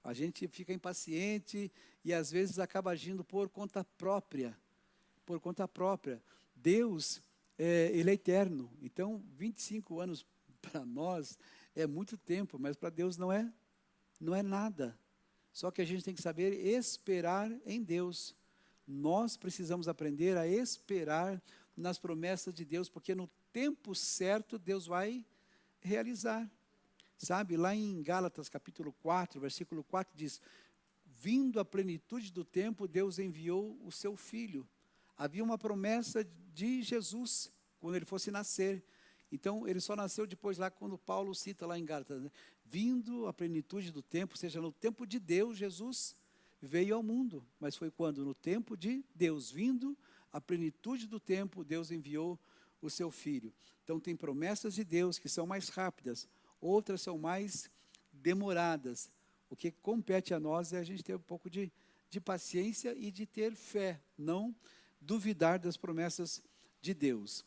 A gente fica impaciente e, às vezes, acaba agindo por conta própria. Por conta própria. Deus, Ele é eterno. Então, 25 anos para nós é muito tempo, mas para Deus não é nada. Só que a gente tem que saber esperar em Deus. Nós precisamos aprender a esperar nas promessas de Deus, porque no tempo certo Deus vai realizar. Sabe, lá em Gálatas capítulo 4, versículo 4 diz: vindo a plenitude do tempo, Deus enviou o seu Filho, havia uma promessa de Jesus, quando ele fosse nascer. Então, ele só nasceu depois lá, quando Paulo cita lá em Gálatas, né? Vindo a plenitude do tempo, ou seja, no tempo de Deus, Jesus veio ao mundo. Mas foi quando? No tempo de Deus, vindo a plenitude do tempo, Deus enviou o seu Filho. Então, tem promessas de Deus que são mais rápidas, outras são mais demoradas. O que compete a nós é a gente ter um pouco de paciência e de ter fé, não duvidar das promessas de Deus.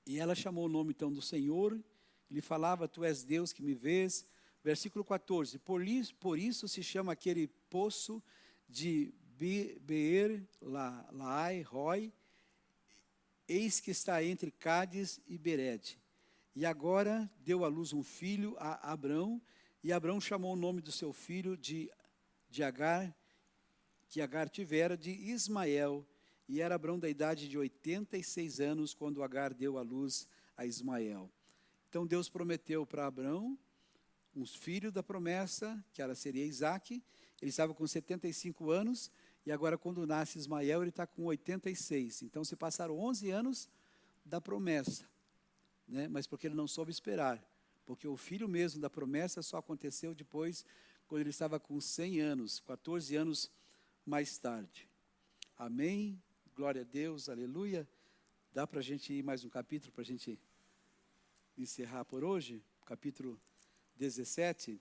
E ela chamou o nome então do Senhor, ele falava, tu és Deus que me vês. Versículo 14, por isso se chama aquele poço de Beer Laai Roi, eis que está entre Cádiz e Bered. E agora deu à luz um filho a Abrão, e Abrão chamou o nome do seu filho de Agar, que Agar tivera, de Ismael. E era Abrão da idade de 86 anos, quando Agar deu à luz a Ismael. Então Deus prometeu para Abrão um filho da promessa, que seria Isaque. Ele estava com 75 anos, e agora quando nasce Ismael, ele está com 86. Então se passaram 11 anos da promessa, né? Mas porque ele não soube esperar. Porque o filho mesmo da promessa só aconteceu depois, quando ele estava com 100 anos, 14 anos mais tarde. Amém? Glória a Deus, aleluia. Dá para a gente ir mais um capítulo para a gente encerrar por hoje? Capítulo 17.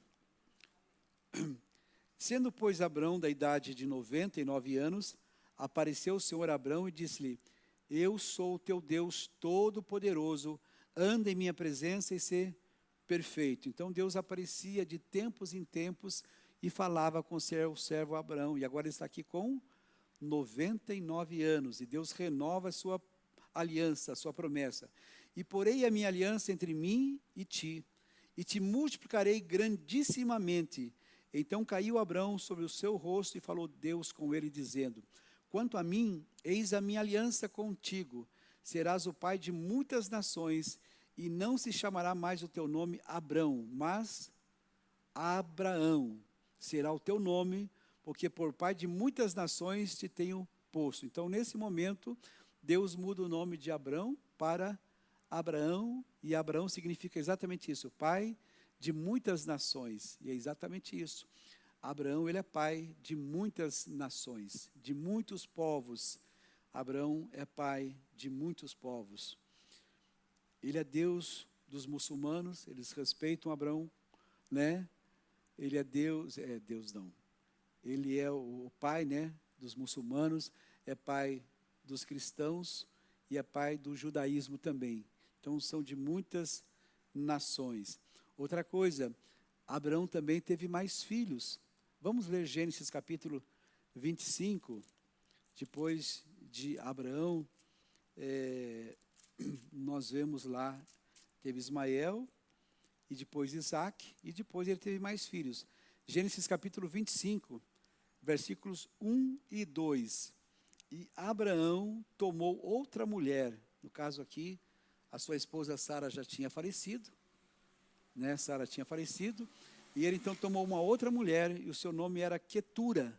Sendo, pois, Abrão da idade de 99 anos, apareceu o Senhor a Abrão e disse-lhe, eu sou o teu Deus todo-poderoso, anda em minha presença e sê perfeito. Então Deus aparecia de tempos em tempos e falava com o seu servo Abrão. E agora ele está aqui com 99 anos, e Deus renova a sua aliança, a sua promessa. E porei a minha aliança entre mim e te multiplicarei grandissimamente. Então caiu Abrão sobre o seu rosto e falou Deus com ele, dizendo, quanto a mim, eis a minha aliança contigo, serás o pai de muitas nações, e não se chamará mais o teu nome Abrão, mas Abraão será o teu nome, porque por pai de muitas nações te tenho posto. Então, nesse momento, Deus muda o nome de Abrão para Abraão, e Abraão significa exatamente isso, pai de muitas nações, e é exatamente isso. Abraão, ele é pai de muitas nações, de muitos povos. Abraão é pai de muitos povos. Ele é Deus dos muçulmanos, eles respeitam Abraão, né? Ele é Deus não. Ele é o pai, né, dos muçulmanos, é pai dos cristãos e é pai do judaísmo também. Então, são de muitas nações. Outra coisa, Abraão também teve mais filhos. Vamos ler Gênesis capítulo 25. Depois de Abraão, nós vemos lá, teve Ismael, e depois Isaque, e depois ele teve mais filhos. Gênesis capítulo 25, versículos 1 e 2. E Abraão tomou outra mulher, no caso aqui, a sua esposa Sara já tinha falecido, né? Sara tinha falecido, e ele então tomou uma outra mulher, e o seu nome era Quetura,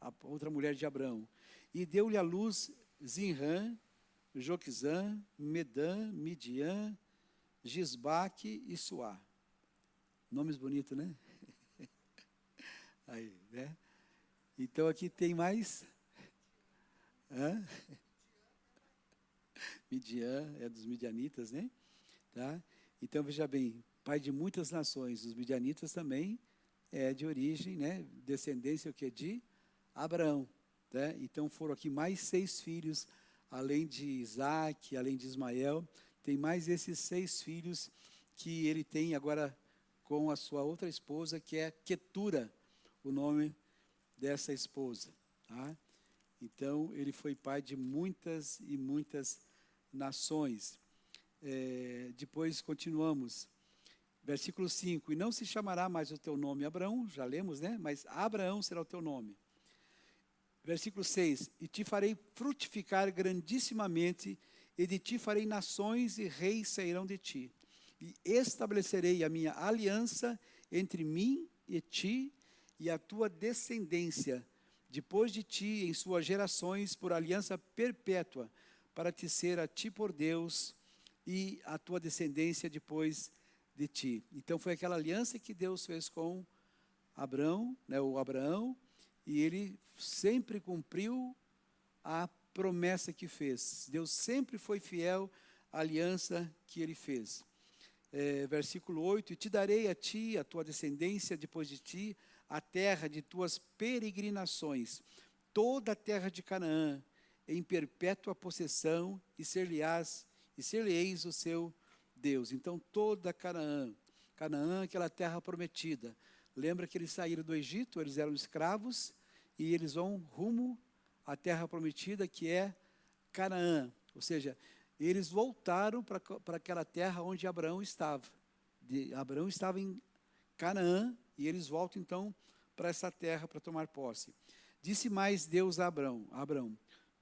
a outra mulher de Abraão. E deu-lhe à luz Zinrã, Joquizã, Medã, Midian, Gisbaque e Suá. Nomes bonitos, né? Aí, né? Então aqui tem mais. Midian, é dos midianitas, né? Tá? Então veja bem, pai de muitas nações. Os midianitas também é de origem, né? Descendência o que? De Abraão. Tá? Então foram aqui mais 6 filhos, além de Isaque, além de Ismael. Tem mais esses 6 filhos que ele tem agora com a sua outra esposa, que é Quetura, o nome dessa esposa. Tá? Então, ele foi pai de muitas e muitas nações. Depois, continuamos. Versículo 5. E não se chamará mais o teu nome Abraão, já lemos, né? Mas Abraão será o teu nome. Versículo 6. E te farei frutificar grandissimamente, e de ti farei nações, e reis sairão de ti. E estabelecerei a minha aliança entre mim e ti, e a tua descendência, depois de ti, em suas gerações, por aliança perpétua, para te ser a ti por Deus e a tua descendência depois de ti. Então foi aquela aliança que Deus fez com Abraão, né, o Abraão, e ele sempre cumpriu a promessa que fez. Deus sempre foi fiel à aliança que ele fez. Versículo 8, e te darei a ti, a tua descendência depois de ti, a terra de tuas peregrinações, toda a terra de Canaã, em perpétua possessão, e ser-lhe-eis o seu Deus. Então toda Canaã, aquela terra prometida. Lembra que eles saíram do Egito, eles eram escravos, e eles vão rumo à terra prometida, que é Canaã. Ou seja, eles voltaram para aquela terra onde Abraão estava. Abraão estava em Canaã, e eles voltam então para essa terra para tomar posse. Disse mais Deus a Abraão,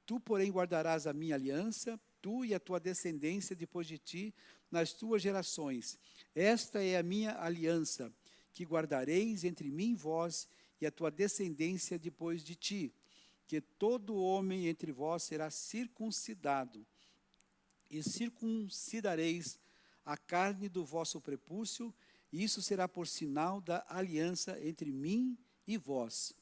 tu, porém, guardarás a minha aliança, tu e a tua descendência depois de ti, nas tuas gerações. Esta é a minha aliança, que guardareis entre mim e vós, e a tua descendência depois de ti, que todo homem entre vós será circuncidado, e circuncidareis a carne do vosso prepúcio, e isso será por sinal da aliança entre mim e vós.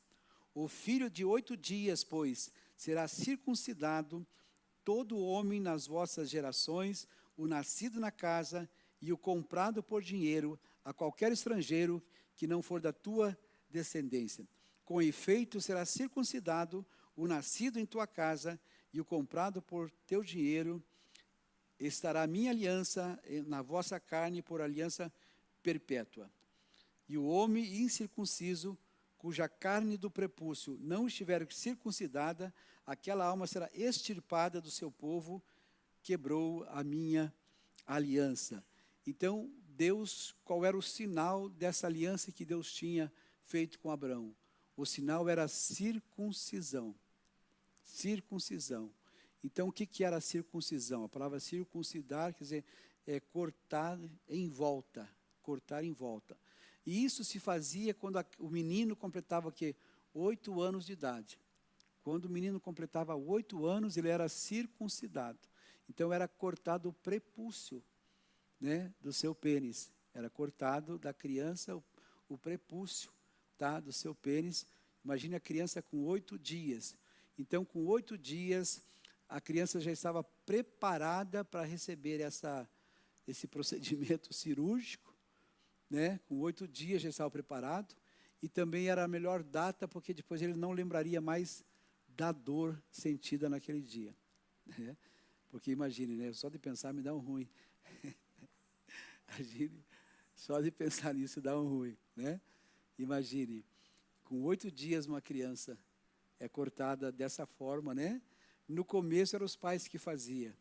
O filho de 8 dias, pois, será circuncidado, todo homem nas vossas gerações, o nascido na casa e o comprado por dinheiro a qualquer estrangeiro que não for da tua descendência. Com efeito, será circuncidado o nascido em tua casa e o comprado por teu dinheiro. Estará a minha aliança na vossa carne por aliança perpétua. E o homem incircunciso, cuja carne do prepúcio não estiver circuncidada, aquela alma será extirpada do seu povo, quebrou a minha aliança. Então, Deus, qual era o sinal dessa aliança que Deus tinha feito com Abraão? O sinal era a circuncisão. Circuncisão. Então, o que era a circuncisão? A palavra circuncidar quer dizer cortar em volta. Cortar em volta. E isso se fazia quando o menino completava o quê? 8 anos de idade. Quando o menino completava 8 anos, ele era circuncidado. Então, era cortado o prepúcio, né, do seu pênis. Era cortado da criança o prepúcio, tá, do seu pênis. Imagine a criança com 8 dias. Então, com 8 dias, a criança já estava preparada para receber esse procedimento cirúrgico, né? Com 8 dias já estava preparado, e também era a melhor data, porque depois ele não lembraria mais da dor sentida naquele dia, né? Porque imagine, né? Só de pensar me dá um ruim. Imagine, só de pensar nisso dá um ruim, né? Imagine, com 8 dias uma criança é cortada dessa forma, né? No começo eram os pais que faziam.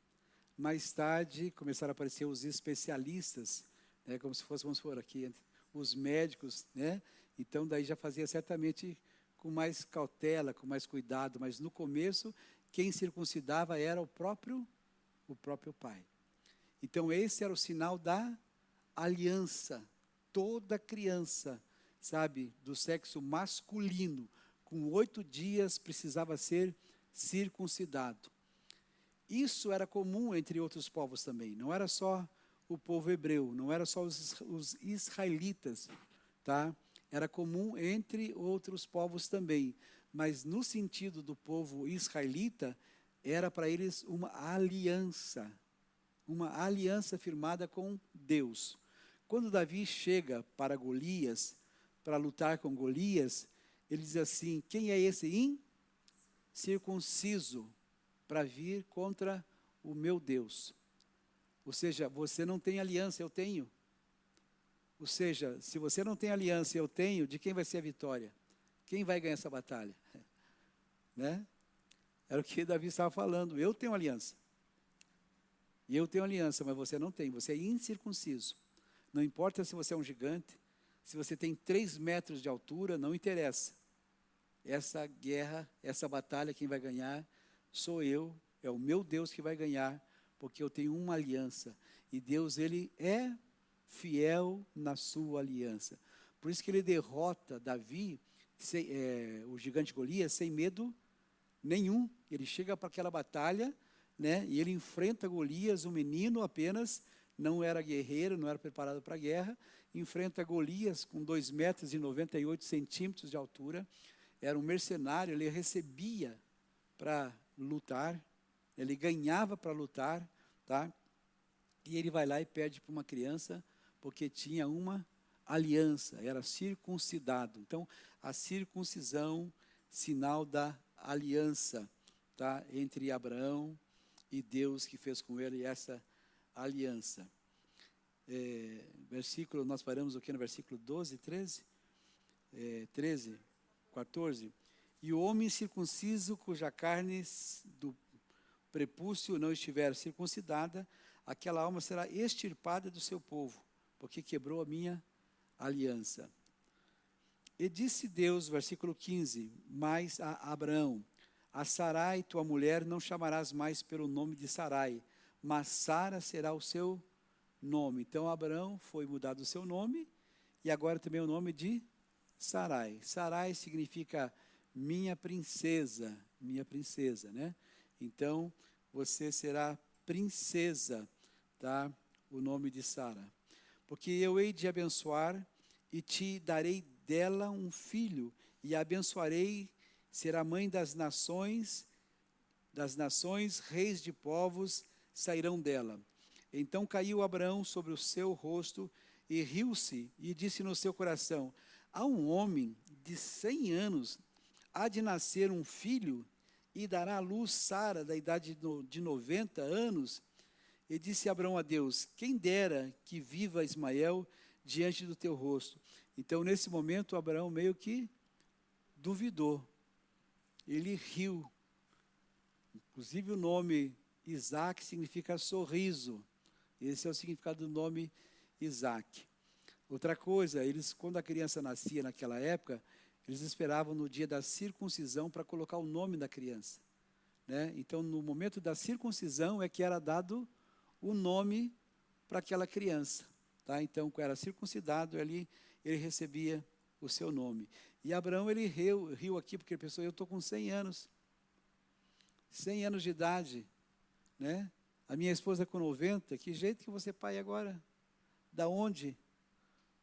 Mais tarde começaram a aparecer os especialistas, né? Como se fosse, vamos supor aqui, os médicos, né? Então daí já fazia certamente com mais cautela, com mais cuidado, mas no começo quem circuncidava era o próprio pai. Então esse era o sinal da aliança. Toda criança, sabe, do sexo masculino, com 8 dias precisava ser circuncidado. Isso era comum entre outros povos também. Não era só o povo hebreu, não era só os israelitas, tá? Era comum entre outros povos também. Mas no sentido do povo israelita, era para eles uma aliança firmada com Deus. Quando Davi chega para Golias, para lutar com Golias, ele diz assim: quem é esse incircunciso para vir contra o meu Deus? Ou seja, você não tem aliança, eu tenho. Ou seja, se você não tem aliança e eu tenho, de quem vai ser a vitória? Quem vai ganhar essa batalha? Né? Era o que Davi estava falando. Eu tenho aliança. E eu tenho aliança, mas você não tem. Você é incircunciso. Não importa se você é um gigante, se você tem 3 metros de altura, não interessa. Essa guerra, essa batalha, quem vai ganhar sou eu. É o meu Deus que vai ganhar, porque eu tenho uma aliança. E Deus, ele é fiel na sua aliança. Por isso que ele derrota Davi o gigante Golias, sem medo nenhum. Ele chega para aquela batalha, né, e ele enfrenta Golias, um menino apenas, não era guerreiro, não era preparado para a guerra, enfrenta Golias com 2,98 m de altura, era um mercenário, ele recebia para lutar, ele ganhava para lutar, tá? E ele vai lá e pede para uma criança, porque tinha uma aliança, era circuncidado. Então, a circuncisão, sinal da aliança, tá? Entre Abraão e Deus que fez com ele essa aliança. Versículo, nós paramos aqui no versículo 12, 13? 13, 14. E o homem circunciso, cuja carne do prepúcio não estiver circuncidada, aquela alma será extirpada do seu povo, porque quebrou a minha aliança. E disse Deus, versículo 15, mais a Abraão: a Sarai, tua mulher, não chamarás mais pelo nome de Sarai, mas Sara será o seu nome. Então Abraão foi mudado o seu nome, e agora também o nome de Sarai. Sarai significa minha princesa, né? Então você será princesa, tá? O nome de Sara. Porque eu hei de abençoar e te darei dela um filho, e a abençoarei, será mãe das nações, reis de povos sairão dela. Então caiu Abraão sobre o seu rosto e riu-se, e disse no seu coração: a um homem de 100 anos há de nascer um filho, e dará à luz Sara, da idade de 90 anos. E disse Abraão a Deus: quem dera que viva Ismael diante do teu rosto. Então, nesse momento, Abraão meio que duvidou. Ele riu. Inclusive, o nome Isaac significa sorriso. Esse é o significado do nome Isaac. Outra coisa, quando a criança nascia naquela época, eles esperavam no dia da circuncisão para colocar o nome da criança, né? Então, no momento da circuncisão é que era dado o nome para aquela criança, tá? Então, quando era circuncidado, ele recebia o seu nome. E Abraão, ele riu aqui, porque ele pensou: eu estou com 100 anos, 100 anos de idade, né? A minha esposa com 90, que jeito que você pai agora? Da onde?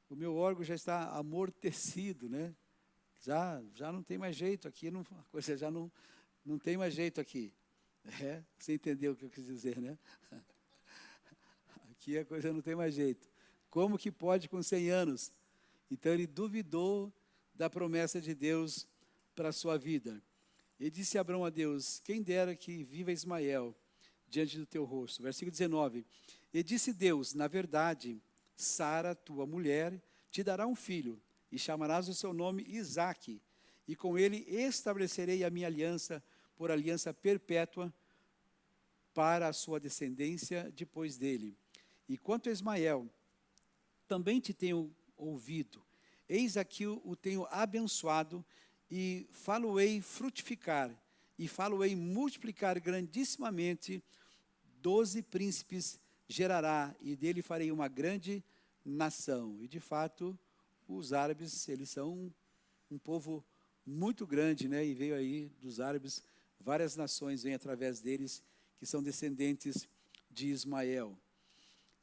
O meu órgão já está amortecido, né? Já não tem mais jeito aqui, a coisa já não tem mais jeito aqui. Você entendeu o que eu quis dizer, né? Aqui a coisa não tem mais jeito. Como que pode com 100 anos? Então ele duvidou da promessa de Deus para a sua vida. E disse Abraão a Deus: quem dera que viva Ismael diante do teu rosto. Versículo 19. E disse Deus: na verdade, Sara, tua mulher, te dará um filho, e chamarás o seu nome Isaque, e com ele estabelecerei a minha aliança por aliança perpétua para a sua descendência depois dele. E quanto a Ismael, também te tenho ouvido. Eis aqui o tenho abençoado, e falo-ei frutificar, e falo-ei multiplicar grandissimamente. 12 príncipes gerará, e dele farei uma grande nação. E de fato, os árabes, eles são um povo muito grande, né? E veio aí dos árabes, várias nações vêm através deles, que são descendentes de Ismael.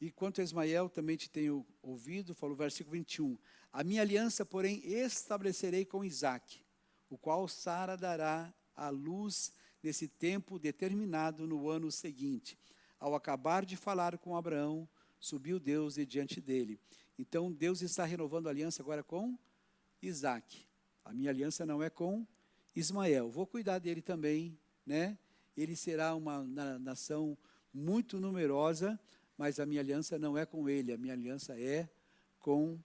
E quanto a Ismael, também te tenho ouvido, falou o versículo 21. A minha aliança, porém, estabelecerei com Isaque, o qual Sara dará à luz nesse tempo determinado no ano seguinte. Ao acabar de falar com Abraão, subiu Deus de diante dele. Então, Deus está renovando a aliança agora com Isaque. A minha aliança não é com Ismael. Vou cuidar dele também, né? Ele será uma nação muito numerosa, mas a minha aliança não é com ele. A minha aliança é com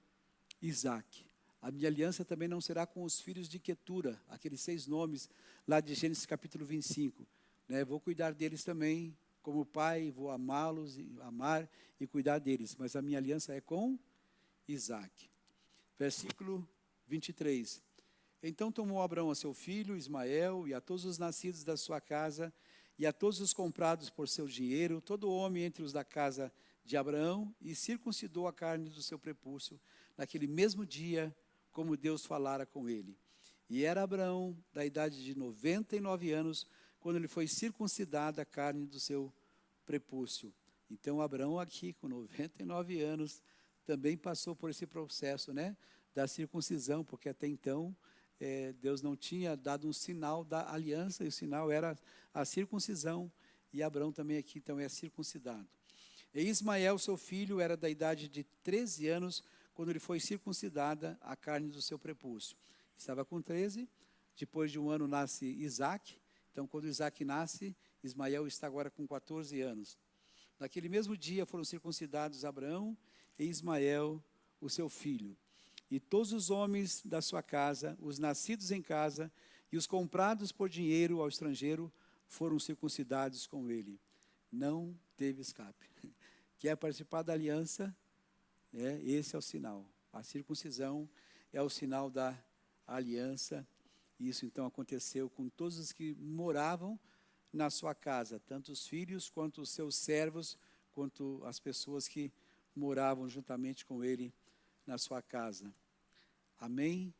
Isaque. A minha aliança também não será com os filhos de Quetura, aqueles 6 nomes lá de Gênesis capítulo 25. Né? Vou cuidar deles também como pai, vou amá-los, amar e cuidar deles. Mas a minha aliança é com Isaque. Versículo 23. Então tomou Abraão a seu filho Ismael e a todos os nascidos da sua casa e a todos os comprados por seu dinheiro, todo homem entre os da casa de Abraão, e circuncidou a carne do seu prepúcio naquele mesmo dia, como Deus falara com ele. E era Abraão da idade de 99 anos, quando ele foi circuncidada a carne do seu prepúcio. Então, Abraão aqui, com 99 anos, também passou por esse processo, né, da circuncisão, porque até então Deus não tinha dado um sinal da aliança, e o sinal era a circuncisão, e Abraão também aqui então é circuncidado. E Ismael, seu filho, era da idade de 13 anos, quando ele foi circuncidada a carne do seu prepúcio. Estava com 13, depois de um ano nasce Isaac. Então, quando Isaac nasce, Ismael está agora com 14 anos. Naquele mesmo dia foram circuncidados Abraão e Ismael, o seu filho. E todos os homens da sua casa, os nascidos em casa e os comprados por dinheiro ao estrangeiro, foram circuncidados com ele. Não teve escape. Quer participar da aliança? Esse é o sinal. A circuncisão é o sinal da aliança. Isso então aconteceu com todos os que moravam na sua casa, tanto os filhos quanto os seus servos, quanto as pessoas que moravam juntamente com ele na sua casa. Amém?